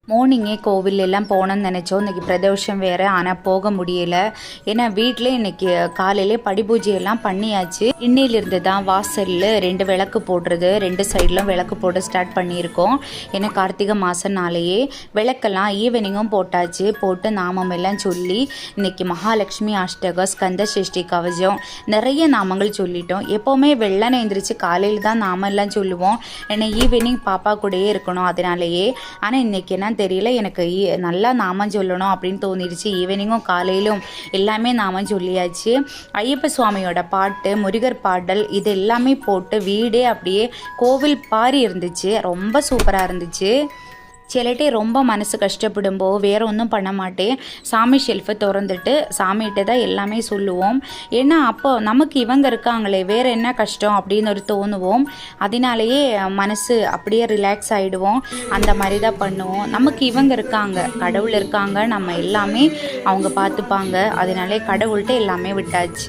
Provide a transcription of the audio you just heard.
மார்னிங்கே கோவில் எல்லாம் போகணும்னு நினச்சோம். இன்றைக்கி பிரதோஷம் வேறு, ஆனால் போக முடியலை. ஏன்னா வீட்டிலே இன்றைக்கி காலையிலே படி பூஜையெல்லாம் பண்ணியாச்சு. இன்னையிலிருந்து தான் வாசலில் 2 விளக்கு போடுறது, 2 சைட்லும் விளக்கு போட ஸ்டார்ட் பண்ணியிருக்கோம். ஏன்னா கார்த்திகை மாதம்னாலேயே விளக்கெல்லாம் ஈவினிங்கும் போட்டாச்சு. போட்டு நாமம் எல்லாம் சொல்லி இன்றைக்கி மகாலட்சுமி அஷ்டகம், ஸ்கந்த சஷ்டி கவசம், நிறைய நாமங்கள் சொல்லிட்டோம். எப்போவுமே வெள்ளனை எழுந்திரிச்சு காலையில் தான் நாமம் எல்லாம் சொல்லுவோம். ஏன்னா ஈவினிங் பாப்பா கூடயே இருக்கணும், அதனாலேயே. ஆனால் இன்றைக்கி என்ன தெரியல, எனக்கு நல்லா நாமம் சொல்லணும் அப்படின்னு தோணிடுச்சு. ஈவினிங்கும் காலையிலும் எல்லாமே நாமம் சொல்லியாச்சு. ஐயப்ப சுவாமியோட பாட்டு, முருகர் பாடல், இது எல்லாமே போட்டு வீடே அப்படியே கோவில் பாரி இருந்துச்சு. ரொம்ப சூப்பராக இருந்துச்சு. சிலட்டே ரொம்ப மனசு கஷ்டப்படும்போது வேறு ஒன்றும் பண்ண மாட்டேன், சாமி ஷெல்ஃபை திறந்துட்டு சாமிகிட்ட தான் எல்லாமே சொல்லுவோம். ஏன்னா அப்போ நமக்கு இவங்க இருக்காங்களே, வேறு என்ன கஷ்டம் அப்படின்னு ஒரு தோணுவோம். அதனாலேயே மனசு அப்படியே ரிலாக்ஸ் ஆகிடுவோம். அந்த மாதிரி தான் பண்ணுவோம். நமக்கு இவங்க இருக்காங்க, கடவுள் இருக்காங்க, நம்ம எல்லாமே அவங்க பார்த்துப்பாங்க. அதனாலே கடவுள்கிட்ட எல்லாமே விட்டாச்சு.